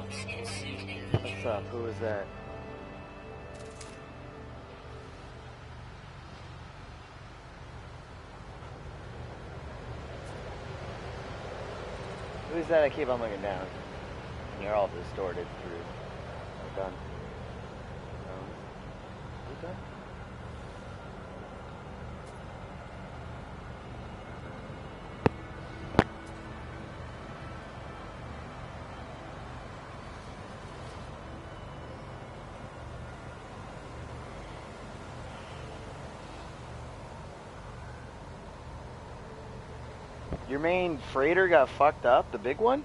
What's up? Who is that? Who's that? I keep on looking down. And you're all distorted through. I'm done. You done? Your main freighter got fucked up? The big one?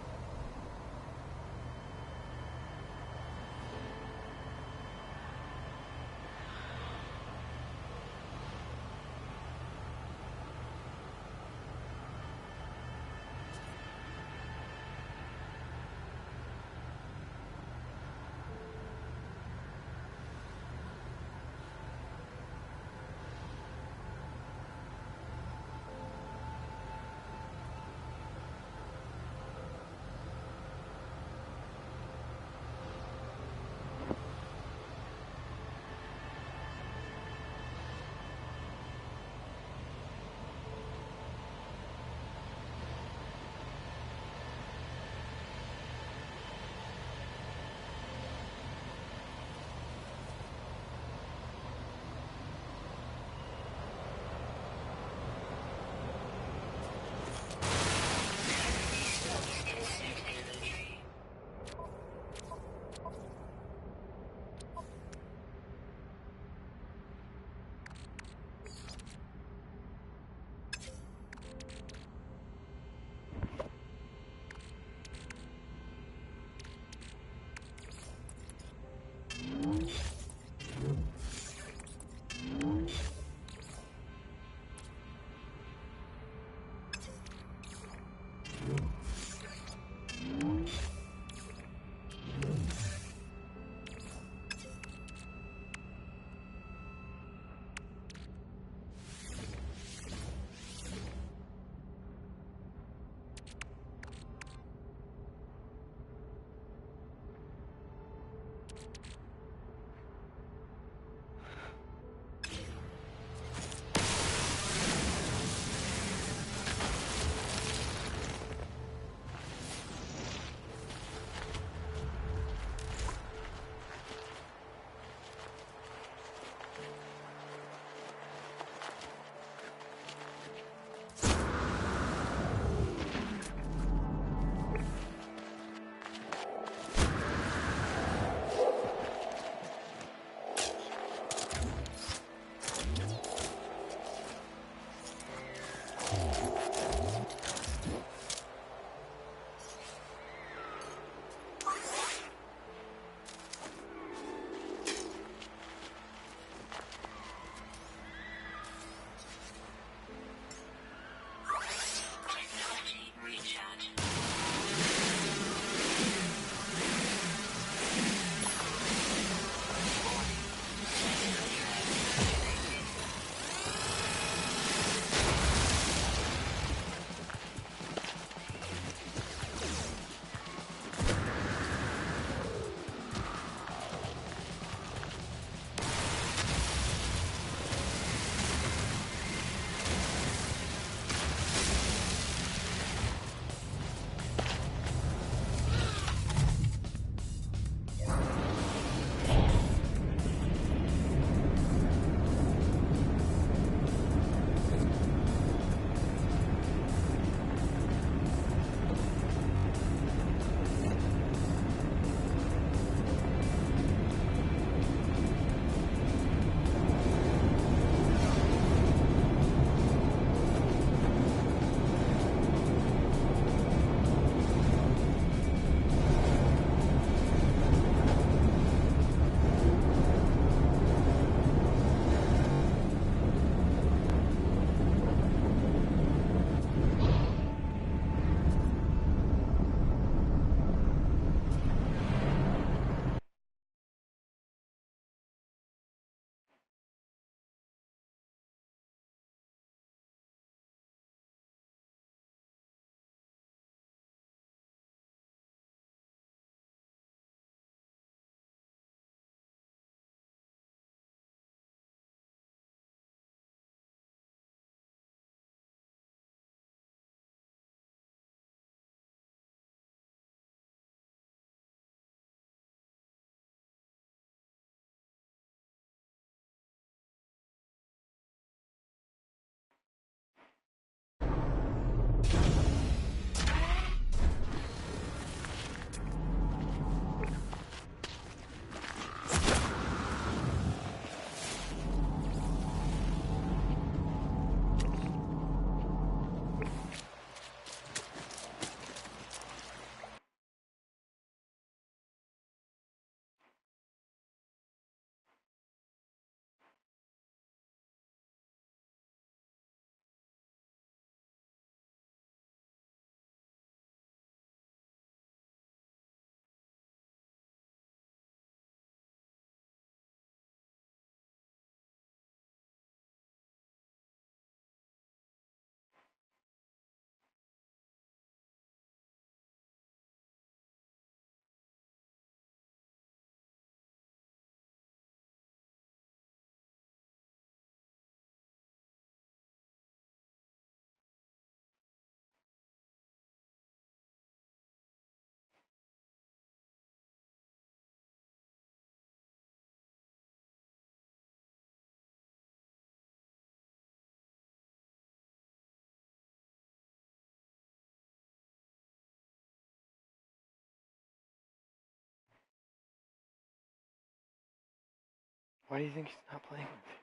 Why do you think he's not playing with you?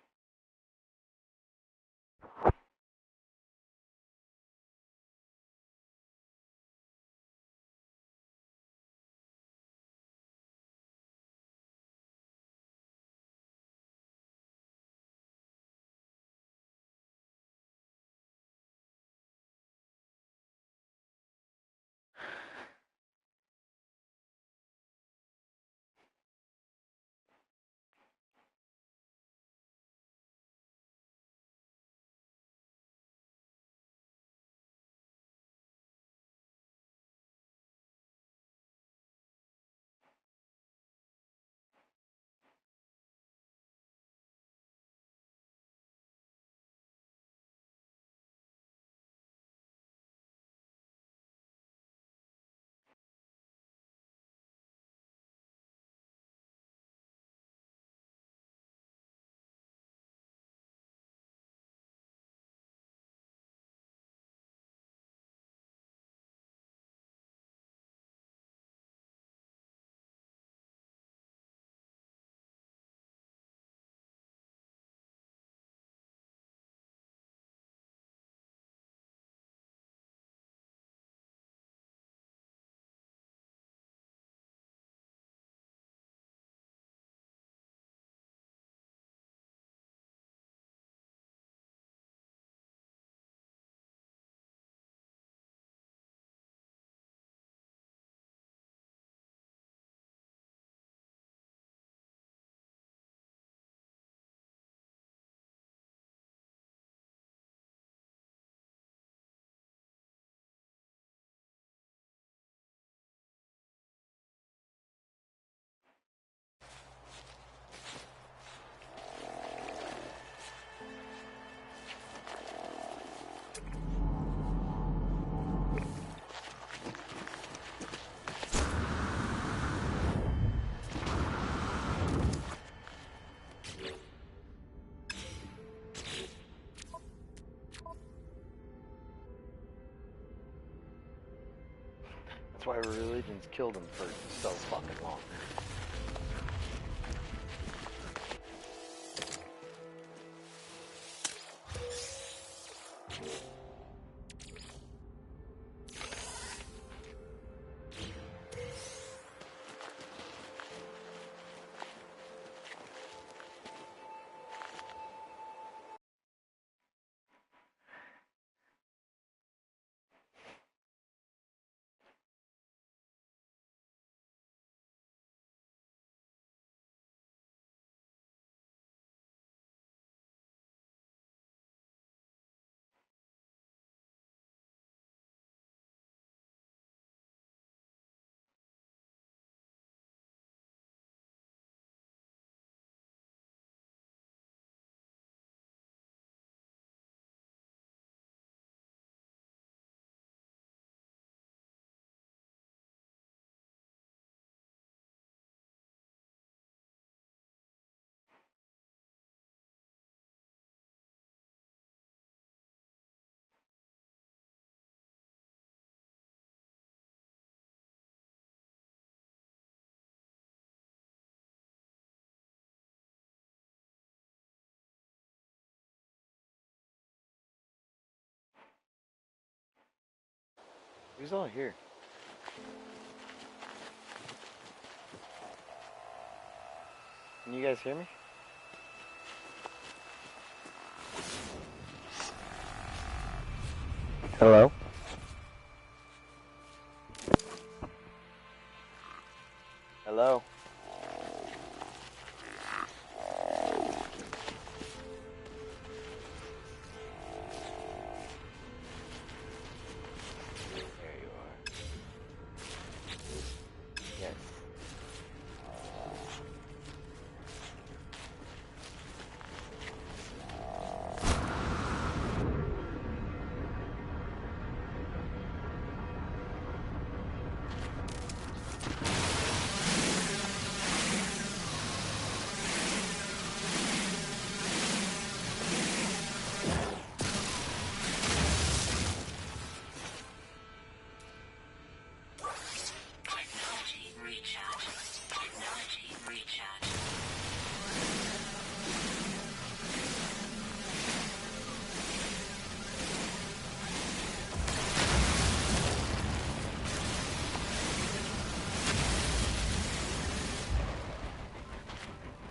That's why religions killed him for so fucking long. Who's all here? Can you guys hear me? Hello? Hello? There you are. Yes.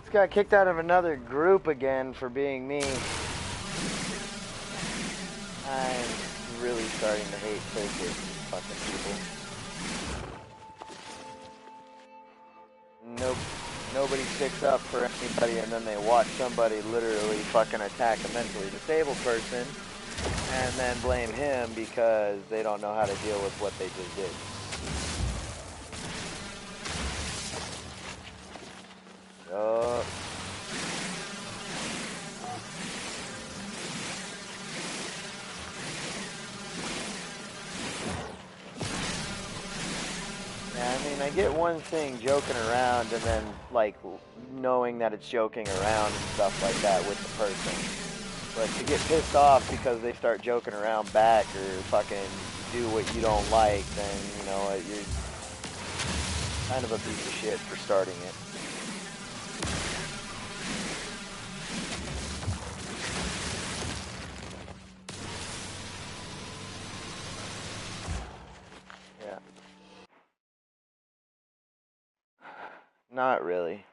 Just got kicked out of another group again for being me. I'm really starting to hate Turkish fucking people. Nope. Nobody sticks up for anybody, and then they watch somebody literally fucking attack a mentally disabled person and then blame him because they don't know how to deal with what they just did. Yeah, I mean, I get one thing joking around and then, like, knowing that it's joking around and stuff like that with the person. But to get pissed off because they start joking around back or fucking do what you don't like, then, you know, you're kind of a piece of shit for starting it. Yeah. Not really.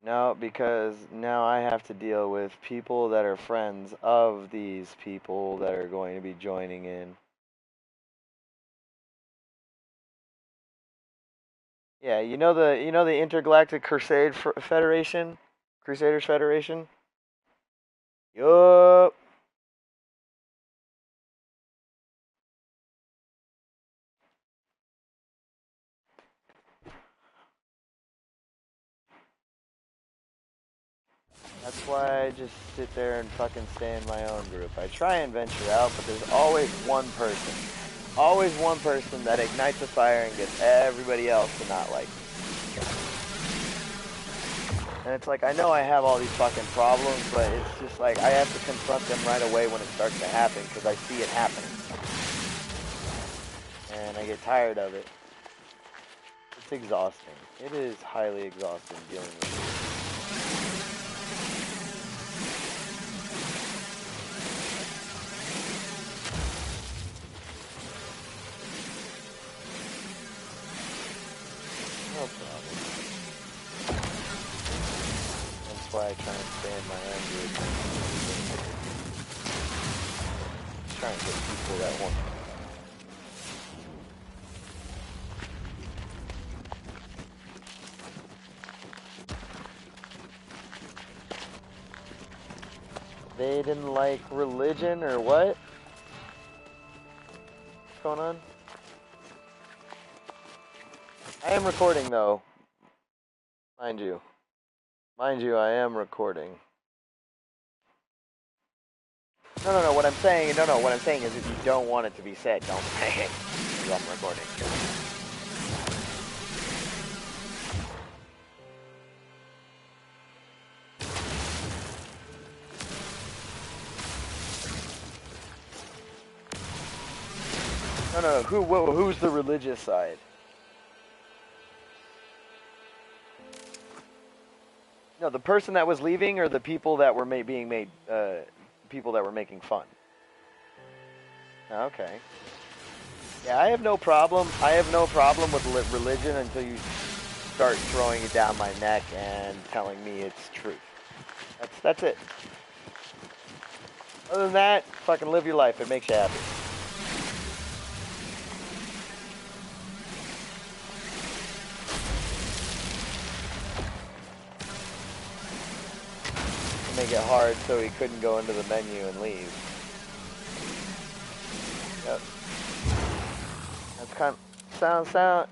No, because now I have to deal with people that are friends of these people that are going to be joining in. Yeah, you know the Intergalactic Federation? Crusaders Federation? Yup. That's why I just sit there and fucking stay in my own group. I try and venture out, but there's always one person that ignites a fire and gets everybody else to not like me. And it's like, I know I have all these fucking problems, but it's just like, I have to confront them right away when it starts to happen, because I see it happening. And I get tired of it. It's exhausting. It is highly exhausting dealing with it. No problem. That's why I try and stay in my own group. Just trying to get people that want. They didn't like religion or what? What's going on? I am recording though. Mind you. Mind you, I am recording. No, what I'm saying, what I'm saying is if you don't want it to be said, don't say it. I'm recording. No, who's the religious side? No, the person that was leaving or the people that were people that were making fun? Okay. Yeah, I have no problem with religion until you start throwing it down my neck and telling me it's truth. That's it. Other than that, fucking live your life. It makes you happy. Make it hard so he couldn't go into the menu and leave. Yep. That's kind of, sound.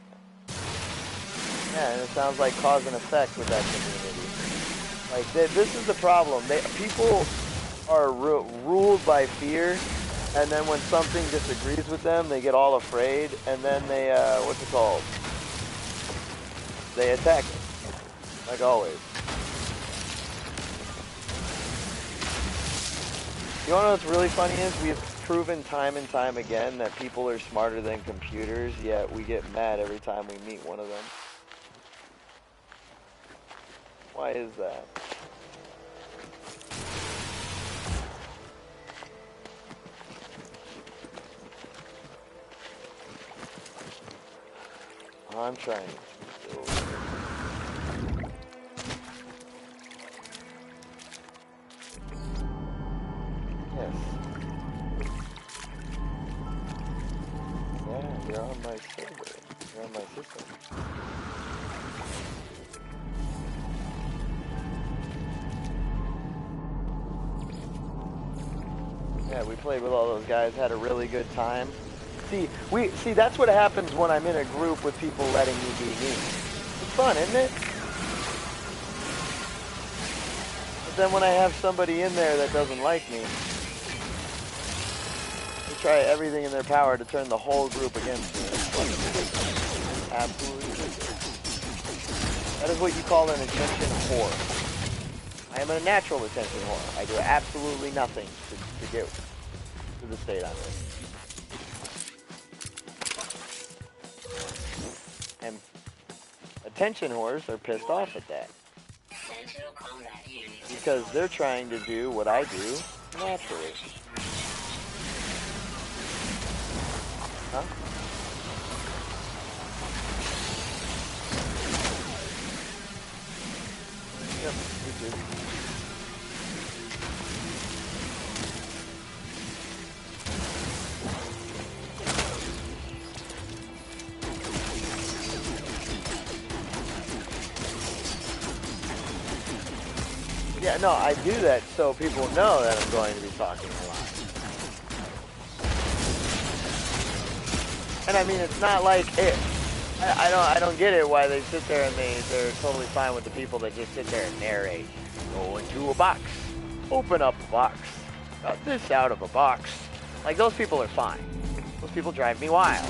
Yeah, and it sounds like cause and effect with that community. Like this is the problem. People are ruled by fear, and then when something disagrees with them, they get all afraid, and then they what's it called? They attack it, like always. You wanna know what's really funny is we've proven time and time again that people are smarter than computers, yet we get mad every time we meet one of them. Why is that? I'm trying to. You're on my system. Yeah, we played with all those guys, had a really good time. See, that's what happens when I'm in a group with people letting me be me. It's fun, isn't it? But then when I have somebody in there that doesn't like me, they try everything in their power to turn the whole group against me. Absolutely ridiculous. That is what you call an attention whore. I am a natural attention whore. I do absolutely nothing to get to the state I'm in. And attention whores are pissed off at that. Because they're trying to do what I do naturally. Huh? Yep, me too. Yeah, no, I do that so people know that I'm going to be talking a lot. And I mean, it's not like it. I don't get it why they sit there and they're totally fine with the people that just sit there and narrate. Go into a box. Open up a box. Got this out of a box. Like, those people are fine. Those people drive me wild.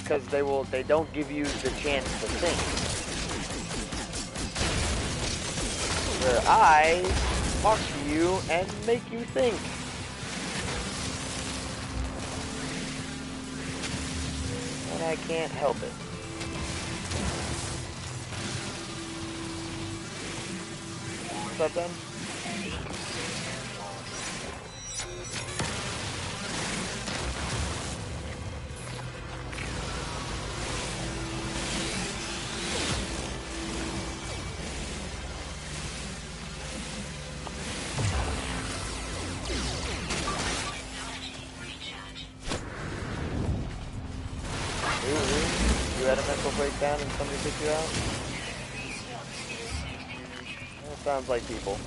Because they don't give you the chance to think. Where I talk to you and make you think. And I can't help it. What's up, then? You had a mental breakdown and somebody picked you out? That sounds like people.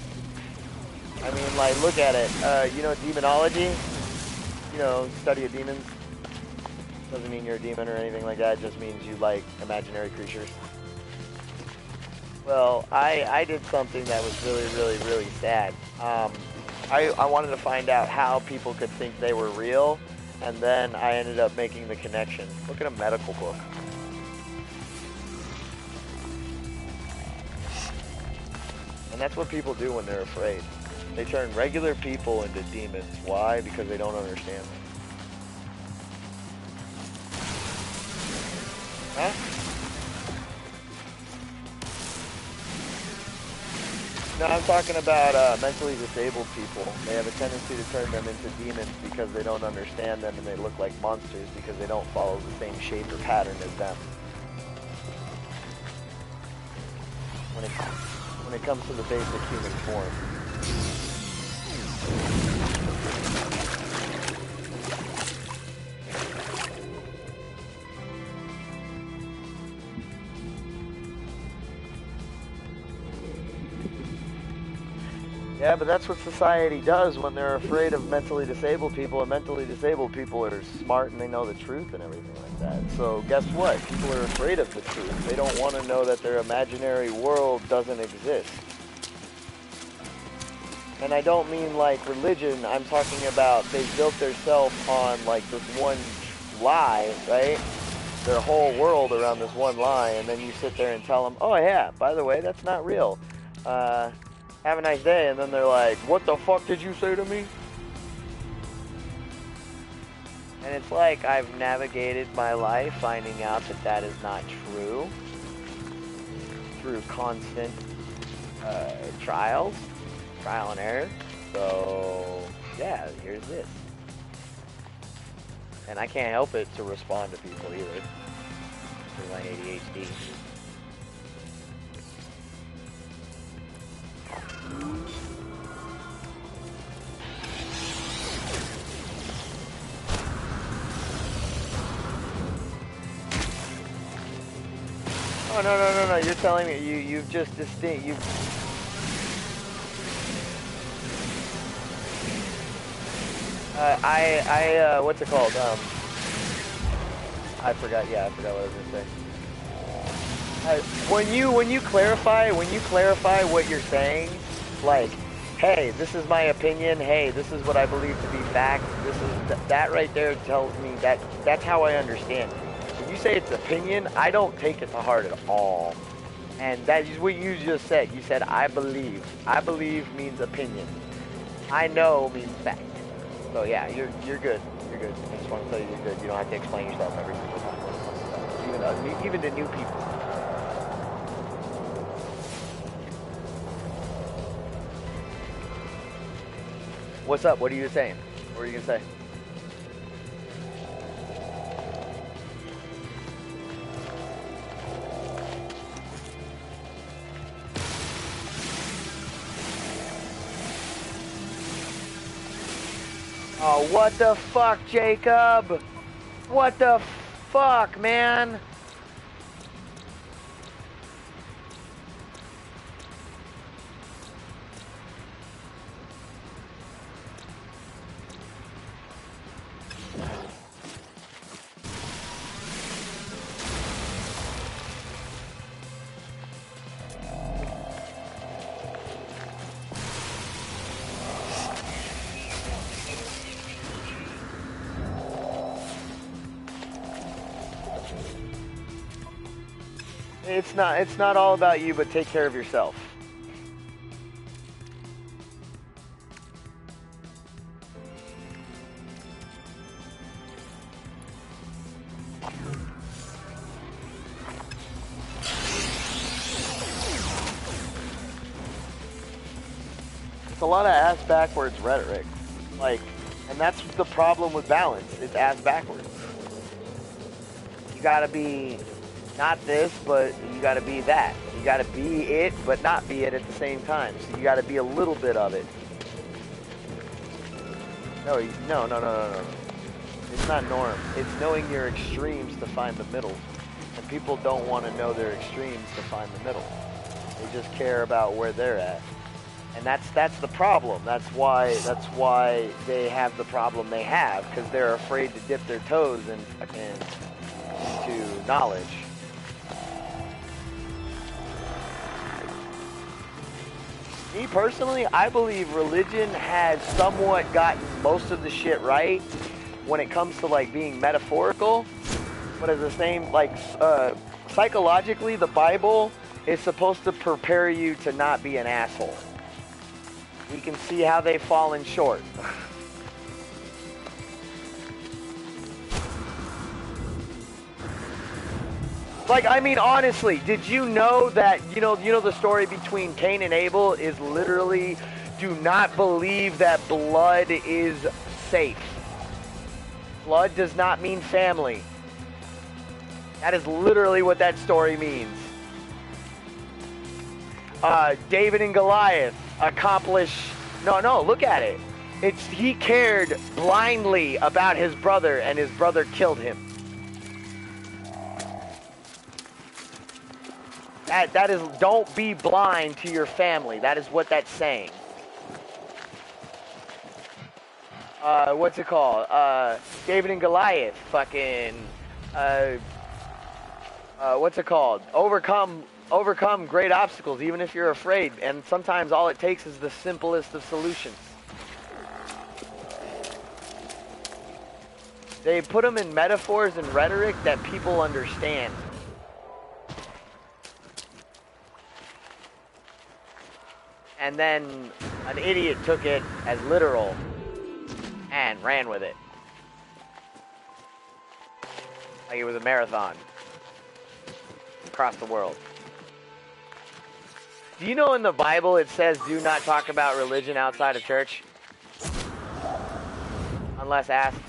I mean, like, look at it. You know, demonology? You know, study of demons? Doesn't mean you're a demon or anything like that. It just means you like imaginary creatures. Well, I did something that was really, really, really sad. I wanted to find out how people could think they were real, and then I ended up making the connection. Look at a medical book. And that's what people do when they're afraid. They turn regular people into demons. Why? Because they don't understand. Huh? No, I'm talking about mentally disabled people. They have a tendency to turn them into demons because they don't understand them and they look like monsters because they don't follow the same shape or pattern as them. When it comes to the basic human form. Yeah, but that's what society does when they're afraid of mentally disabled people, and mentally disabled people are smart and they know the truth and everything like that. So guess what? People are afraid of the truth. They don't want to know that their imaginary world doesn't exist. And I don't mean like religion, I'm talking about they built themselves on like this one lie, right? Their whole world around this one lie, and then you sit there and tell them, oh yeah, by the way, that's not real. Have a nice day, and then they're like, what the fuck did you say to me? And it's like I've navigated my life finding out that that is not true through constant trial and error. So yeah, here's this. And I can't help it to respond to people either through my ADHD. Oh no! You're telling me you've just distinct you. What's it called? I forgot. Yeah, I forgot what I was gonna say. When you clarify what you're saying, like, hey, this is my opinion. Hey, this is what I believe to be fact. This is that right there tells me that's how I understand it. When you say it's opinion, I don't take it to heart at all. And that is what you just said. You said I believe. I believe means opinion. I know means fact. So yeah, you're good. You're good. I just want to tell you you're good. You don't have to explain yourself every single time. Even to new people. What's up? What are you saying? What are you gonna say? Oh, what the fuck, Jacob? What the fuck, man? It's not all about you, but take care of yourself. It's a lot of ass backwards rhetoric. Like, and that's the problem with balance. It's ass backwards. You gotta be not this, but you gotta be that. You gotta be it, but not be it at the same time. So you gotta be a little bit of it. No. It's not norm. It's knowing your extremes to find the middle. And people don't want to know their extremes to find the middle. They just care about where they're at. And that's the problem. That's why they have the problem they have, because they're afraid to dip their toes into knowledge. Me personally, I believe religion has somewhat gotten most of the shit right when it comes to like being metaphorical, but at the same, like, psychologically, the Bible is supposed to prepare you to not be an asshole. We can see how they've fallen short. Like, I mean, honestly, did you know that, you know the story between Cain and Abel is literally, do not believe that blood is safe. Blood does not mean family. That is literally what that story means. David and Goliath no, look at it. He cared blindly about his brother, and his brother killed him. That is, don't be blind to your family. That is what that's saying. What's it called? David and Goliath. Fucking, what's it called? Overcome great obstacles, even if you're afraid. And sometimes all it takes is the simplest of solutions. They put them in metaphors and rhetoric that people understand. And then an idiot took it as literal and ran with it. Like it was a marathon across the world. Do you know in the Bible it says do not talk about religion outside of church? Unless asked.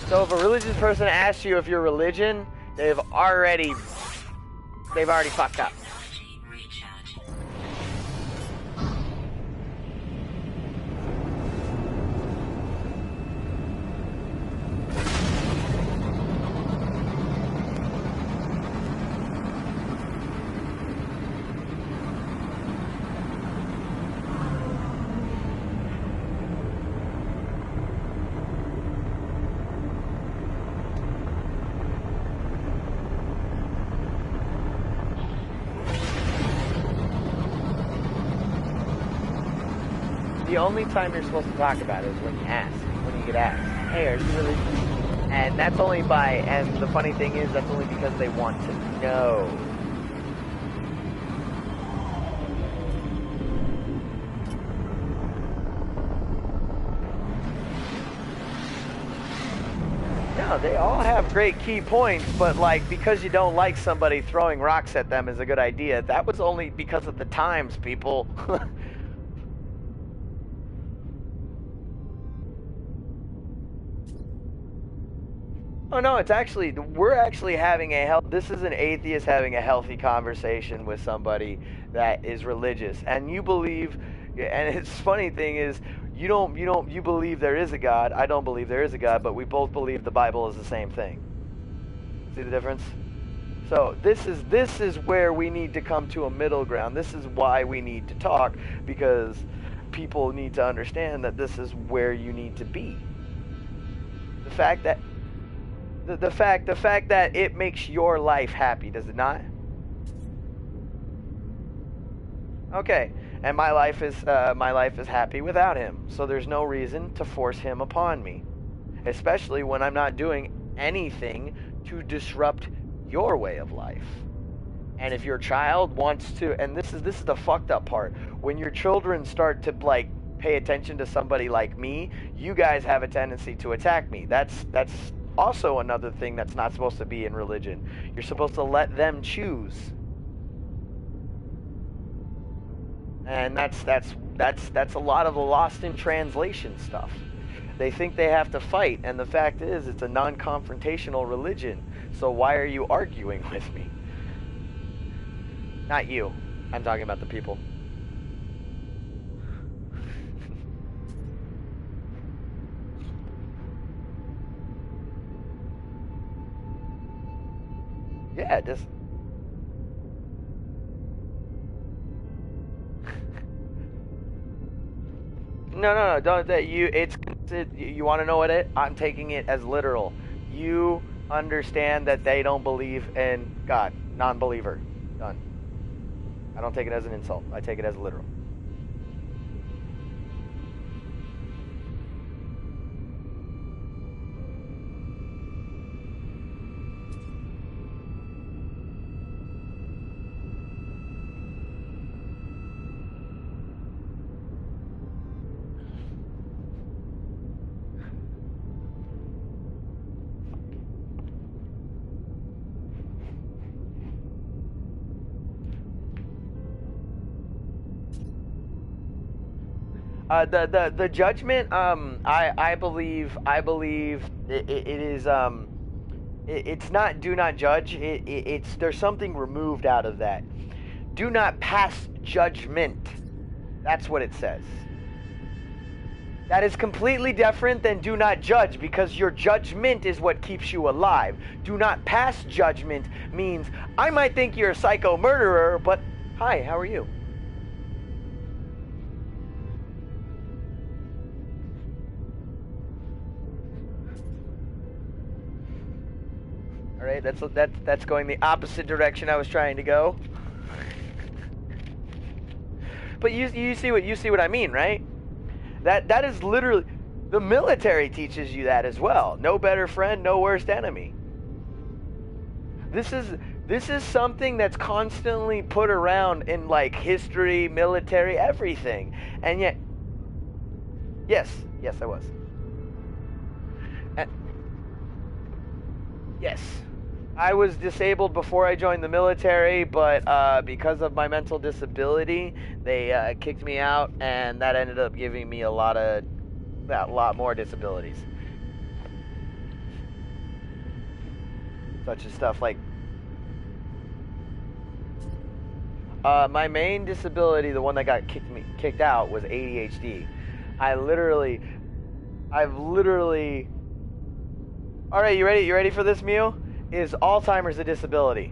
So if a religious person asks you if you're religion, they've already fucked up. The only time you're supposed to talk about it is when you ask, when you get asked, hey, are you religious? And that's only and the funny thing is, that's only because they want to know. No, they all have great key points, but like, because you don't like somebody throwing rocks at them is a good idea. That was only because of the times, people. Oh no, it's actually, we're actually having this is an atheist having a healthy conversation with somebody that is religious. And you believe, and it's funny thing is, you believe there is a God. I don't believe there is a God, but we both believe the Bible is the same thing. See the difference? So this is where we need to come to a middle ground. This is why we need to talk, because people need to understand that this is where you need to be. The fact that the fact that it makes your life happy, does it not? Okay, and my life is happy without him, so there's no reason to force him upon me, especially when I'm not doing anything to disrupt your way of life. And if your child wants to, and this is the fucked up part, when your children start to like pay attention to somebody like me, you guys have a tendency to attack me. That's also another thing that's not supposed to be in religion. You're supposed to let them choose. And that's a lot of the lost in translation stuff. They think they have to fight, and the fact is it's a non-confrontational religion. So why are you arguing with me? Not you. I'm talking about the people. Yeah, just no, don't that you. You want to know what I'm taking it as literal. You understand that they don't believe in God, non-believer. Done. I don't take it as an insult. I take it as literal. The judgment, I believe it is, it's not do not judge. It's there's something removed out of that. Do not pass judgment. That's what it says. That is completely different than do not judge, because your judgment is what keeps you alive. Do not pass judgment means I might think you're a psycho murderer, but hi, how are you? All right, that's going the opposite direction I was trying to go. But you see what I mean, right? That is literally, the military teaches you that as well. No better friend, no worst enemy. This is something that's constantly put around in like history, military, everything. And yet, yes, I was. Yes. I was disabled before I joined the military, but because of my mental disability, they kicked me out, and that ended up giving me a lot more disabilities. Such as stuff like my main disability, the one that got kicked out, was ADHD. I've literally. All right, you ready? You ready for this, Mew? Is Alzheimer's a disability?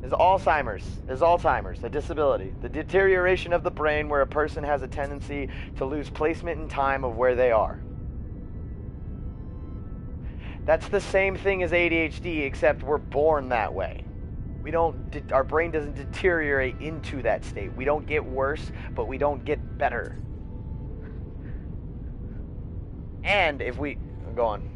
Is Alzheimer's a disability? The deterioration of the brain where a person has a tendency to lose placement in time of where they are. That's the same thing as ADHD, except we're born that way. We don't, our brain doesn't deteriorate into that state. We don't get worse, but we don't get better. And if we, go on.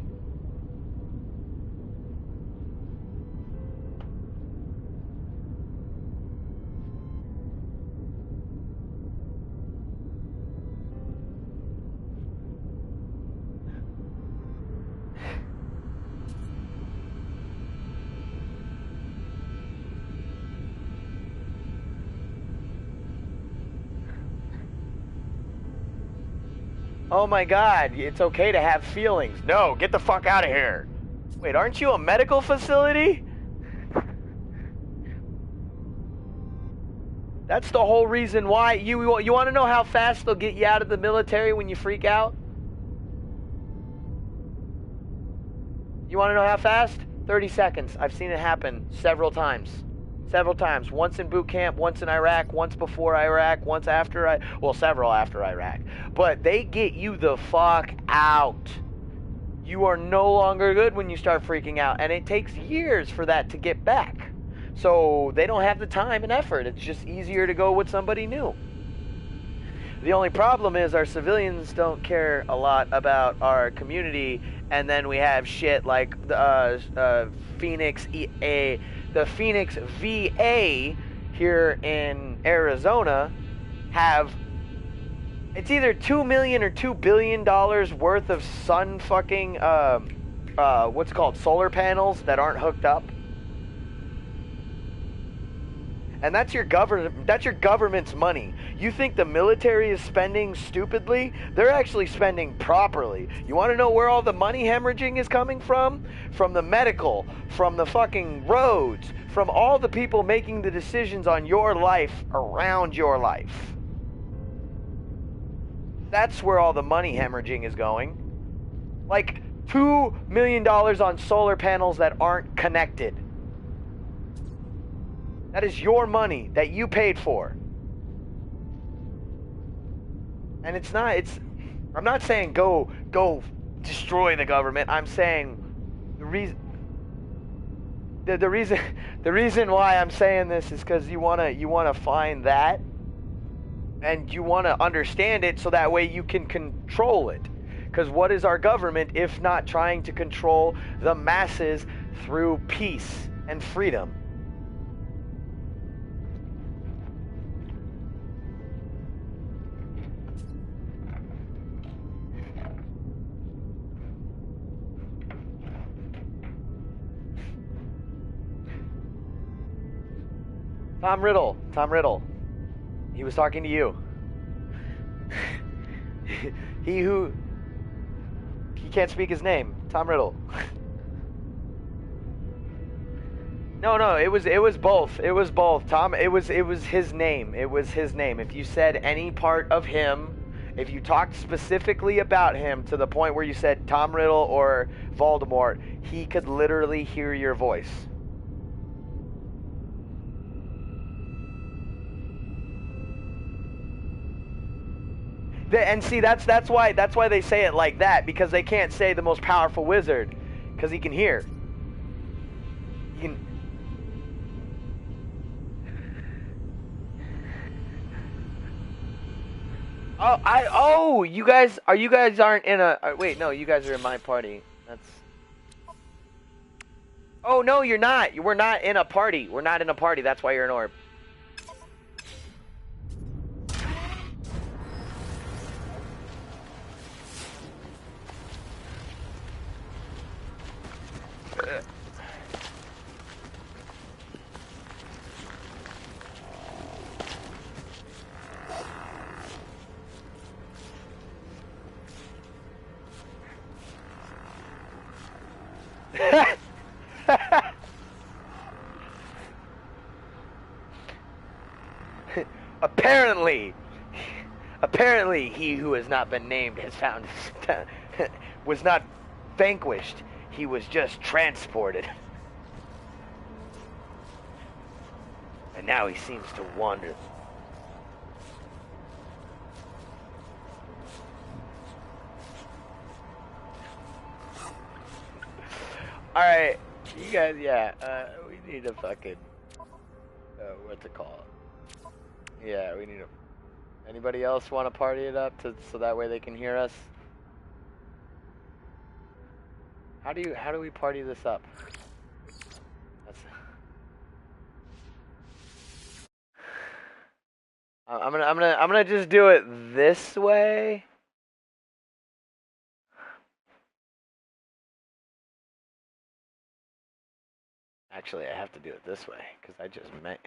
Oh my God, it's okay to have feelings. No, get the fuck out of here. Wait, aren't you a medical facility? That's the whole reason why. You want to know how fast they'll get you out of the military when you freak out? You want to know how fast? 30 seconds. I've seen it happen several times. Several times. Once in boot camp, once in Iraq, once before Iraq, once after several after Iraq. But they get you the fuck out. You are no longer good when you start freaking out, and it takes years for that to get back. So they don't have the time and effort. It's just easier to go with somebody new. The only problem is our civilians don't care a lot about our community, and then we have shit like the Phoenix VA here in Arizona have, it's either $2 million or $2 billion worth of sun fucking what's it called, solar panels that aren't hooked up. And that's your government's money. You think the military is spending stupidly? They're actually spending properly. You want to know where all the money hemorrhaging is coming from? From the medical, from the fucking roads, from all the people making the decisions on your life around your life. That's where all the money hemorrhaging is going. Like $2 million on solar panels that aren't connected. That is your money that you paid for. And I'm not saying go destroy the government. I'm saying the reason why I'm saying this is because you wanna find that, and you wanna understand it so that way you can control it. Because what is our government if not trying to control the masses through peace and freedom? Tom Riddle. He was talking to you. He can't speak his name. Tom Riddle. No, it was both. It was both. Tom, it was his name. It was his name. If you said any part of him, if you talked specifically about him to the point where you said Tom Riddle or Voldemort, he could literally hear your voice. And see, that's why they say it like that, because they can't say the most powerful wizard, because he can hear. He can. You guys aren't in a. Wait, no, you guys are in my party. That's. Oh no, you're not. We're not in a party. We're not in a party. That's why you're an orb. Apparently, he who has not been named has found was not vanquished. He was just transported. And now he seems to wander. Alright, you guys, yeah, we need to fucking... what's it called? Yeah, we need to. Anybody else want to party it up so that way they can hear us? How do we party this up? That's. I'm gonna just do it this way. Actually, I have to do it this way because I just met.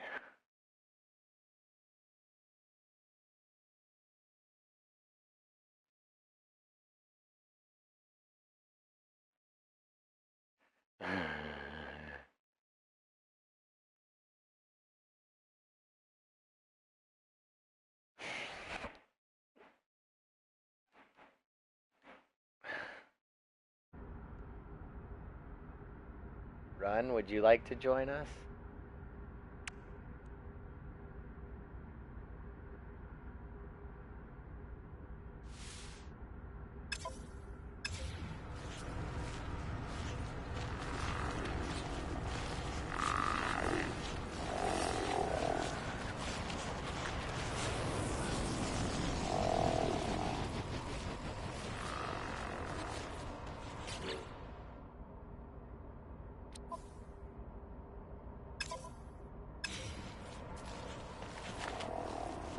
Run, would you like to join us?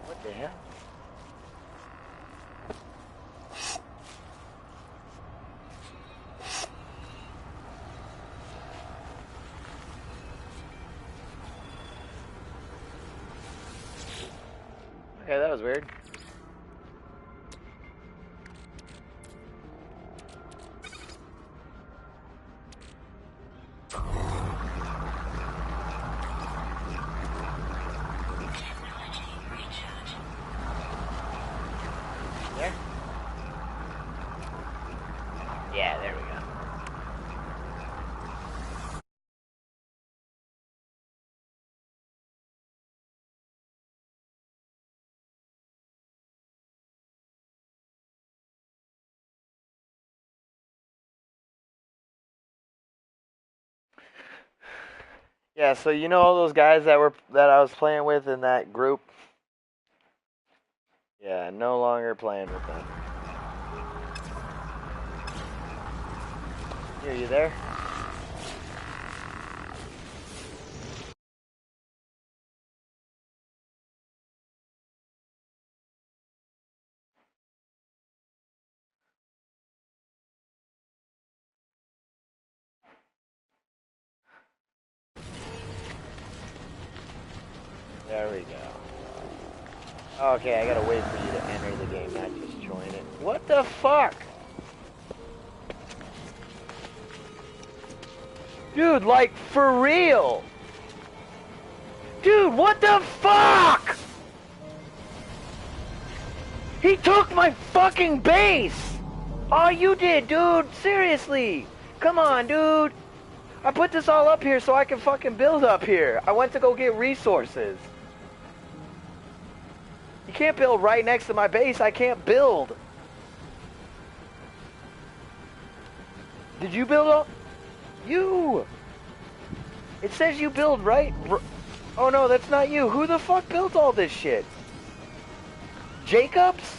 What the hell? Okay, that was weird. There? Yeah, there we go. Yeah, so you know all those guys that I was playing with in that group? Yeah, no longer playing with them. Are you there? There we go. Okay, I gotta wait for you to enter the game, not just join it. What the fuck? Dude, like, for real? Dude, what the fuck? He took my fucking base! Oh, you did, dude. Seriously. Come on, dude. I put this all up here so I can fucking build up here. I went to go get resources. You can't build right next to my base. I can't build. Did you build up? You! It says you build right... Oh no, that's not you. Who the fuck built all this shit? Jacobs?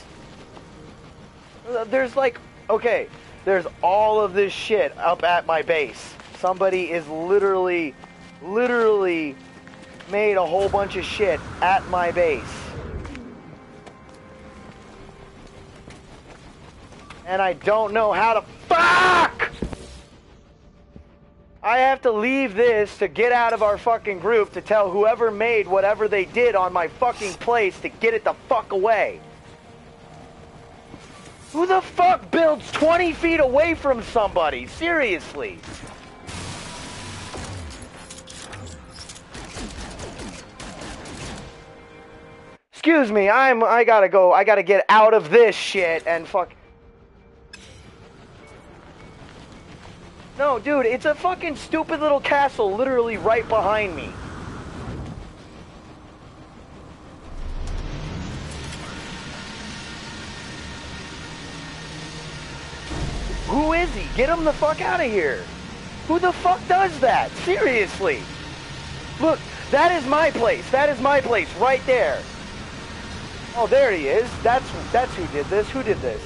There's like... Okay, there's all of this shit up at my base. Somebody is literally made a whole bunch of shit at my base. And I don't know how to... Fuck! I have to leave this to get out of our fucking group to tell whoever made whatever they did on my fucking place to get it the fuck away. Who the fuck builds 20 feet away from somebody? Seriously. Excuse me, I gotta go. I gotta get out of this shit and fuck... No, dude, it's a fucking stupid little castle literally right behind me. Who is he? Get him the fuck out of here. Who the fuck does that? Seriously. Look, that is my place. That is my place, right there. Oh, there he is. That's who did this. Who did this?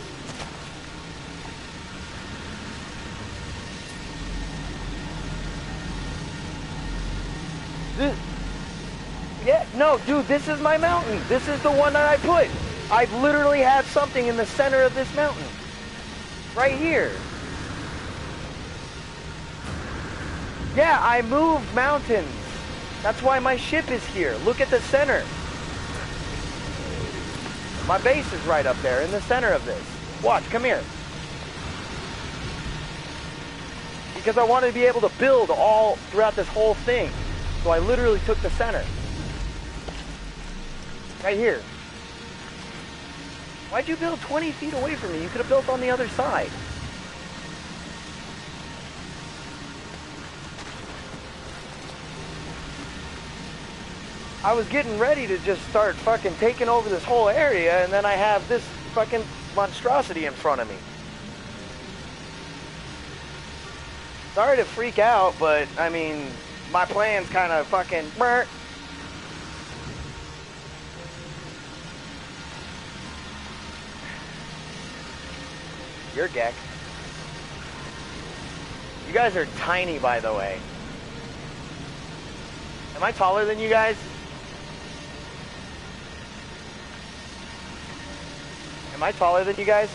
Yeah, no, dude, this is my mountain. This is the one that I put. I've literally had something in the center of this mountain. Right here. Yeah, I moved mountains. That's why my ship is here. Look at the center. My base is right up there in the center of this. Watch, come here. Because I wanted to be able to build all throughout this whole thing. So I literally took the center. Right here. Why'd you build 20 feet away from me? You could have built on the other side. I was getting ready to just start fucking taking over this whole area, and then I have this fucking monstrosity in front of me. Sorry to freak out, but, I mean, my plan's kind of fucking... You're Gek. You guys are tiny, by the way. Am I taller than you guys? Am I taller than you guys?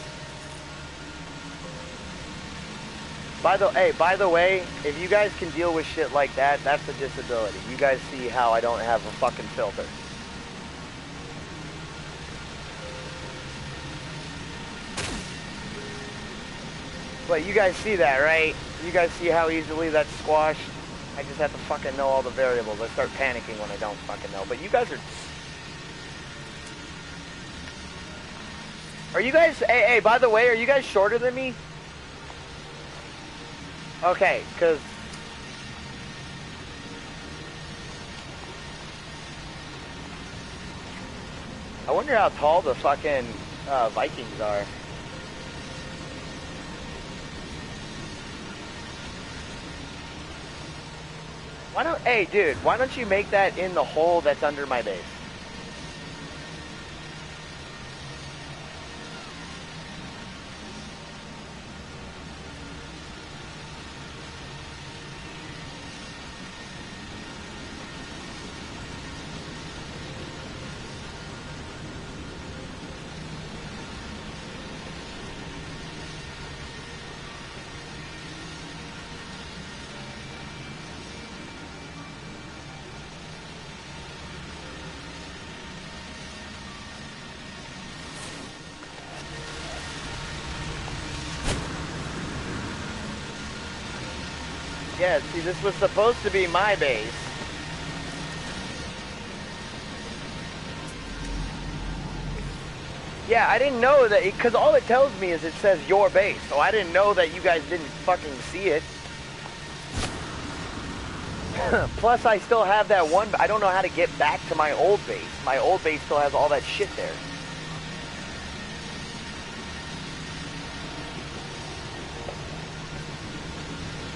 By the way, if you guys can deal with shit like that, that's a disability. You guys see how I don't have a fucking filter. But you guys see that, right? You guys see how easily that's squashed? I just have to fucking know all the variables. I start panicking when I don't fucking know. But you guys are... Are you guys... Hey, by the way, are you guys shorter than me? Okay, because... I wonder how tall the fucking Vikings are. Why don't... Hey, dude, why don't you make that in the hole that's under my base? Yeah, see, this was supposed to be my base. Yeah, I didn't know that, because all it tells me is it says your base, so I didn't know that you guys didn't fucking see it. Plus, I still have that one, I don't know how to get back to my old base. My old base still has all that shit there.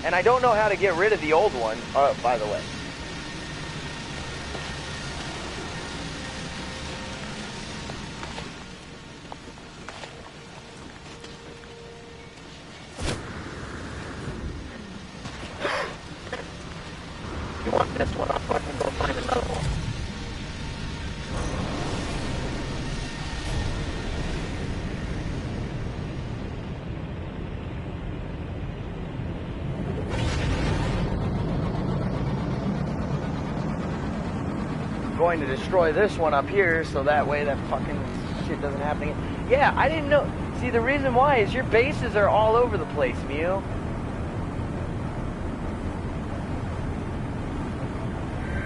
And I don't know how to get rid of the old one, by the way. You want this one, I'll fucking go find another one. Going to destroy this one up here so that way that fucking shit doesn't happen again. Yeah, I didn't know. See, the reason why is your bases are all over the place, Mew.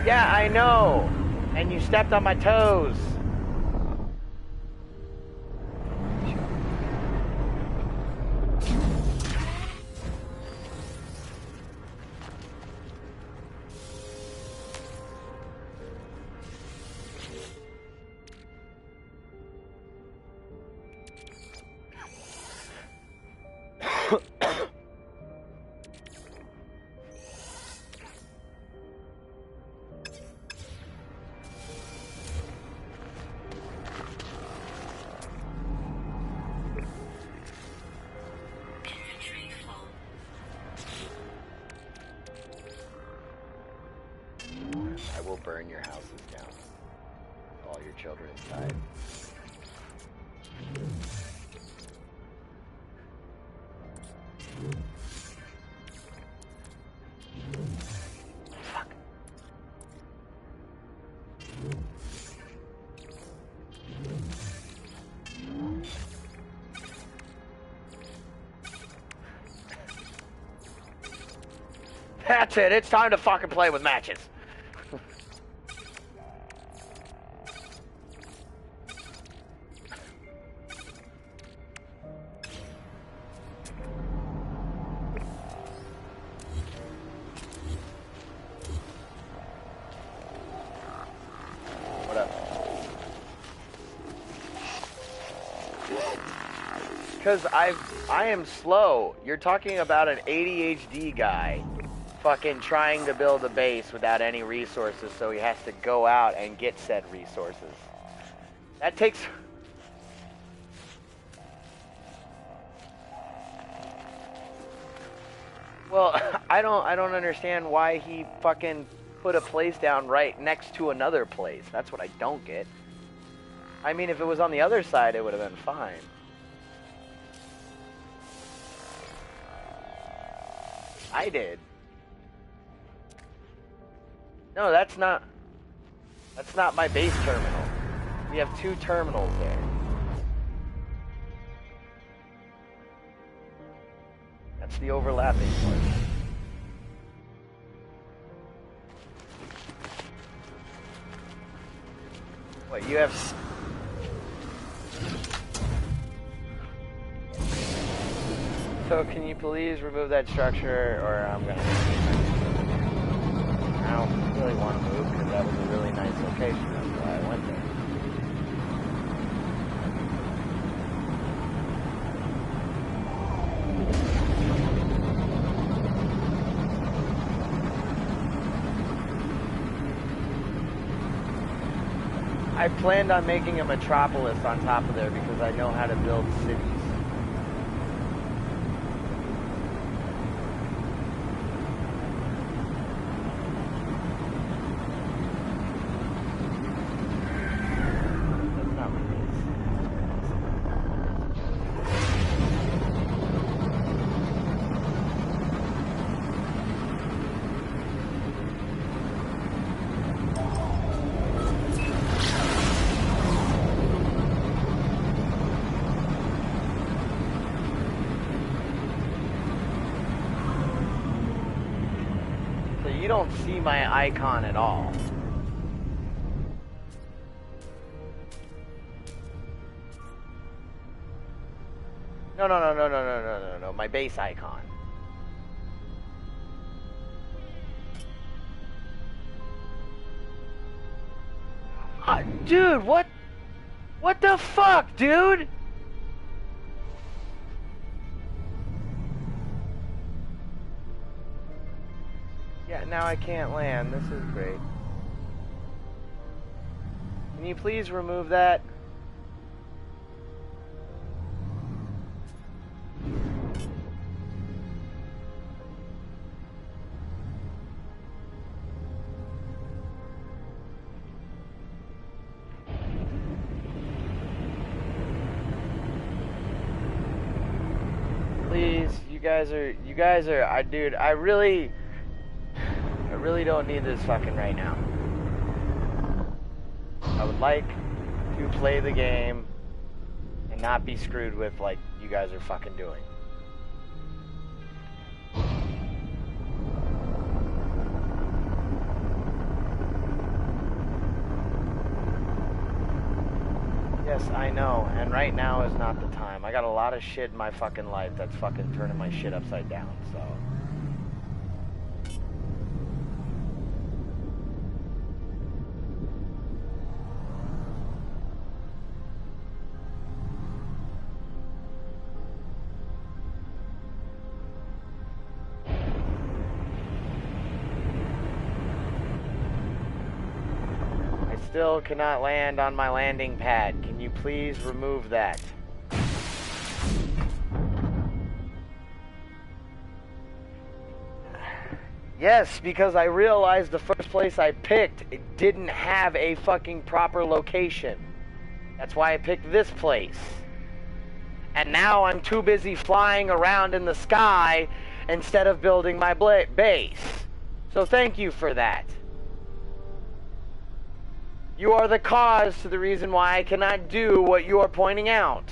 Yeah, I know. And you stepped on my toes. will burn your houses down. All your children inside. Fuck. That's it. It's time to fucking play with matches. Because I am slow. You're talking about an ADHD guy fucking trying to build a base without any resources, so he has to go out and get said resources. That takes... Well, I don't understand why he fucking put a place down right next to another place. That's what I don't get. I mean, if it was on the other side, it would have been fine. I did. No, that's not my base terminal. We have two terminals there. That's the overlapping one. What, you have... So can you please remove that structure, or I'm gonna... I don't really want to move, because that was a really nice location. That's why I went there. I planned on making a metropolis on top of there because I know how to build cities. You don't see my icon at all. No, my base icon. Dude, what the fuck, dude? Yeah, now I can't land. This is great. Can you please remove that? Please, you guys are, dude, I really don't need this fucking right now. I would like to play the game and not be screwed with like you guys are fucking doing. Yes, I know, and right now is not the time. I got a lot of shit in my fucking life that's fucking turning my shit upside down, so... Still cannot land on my landing pad. Can you please remove that? Yes, because I realized the first place I picked, it didn't have a fucking proper location. That's why I picked this place. And now I'm too busy flying around in the sky instead of building my base. So thank you for that. You are the cause to the reason why I cannot do what you are pointing out.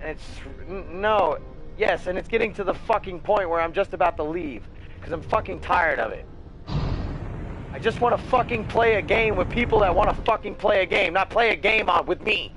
And it's... No. Yes, and it's getting to the fucking point where I'm just about to leave. Because I'm fucking tired of it. I just want to fucking play a game with people that want to fucking play a game, not play a game with me.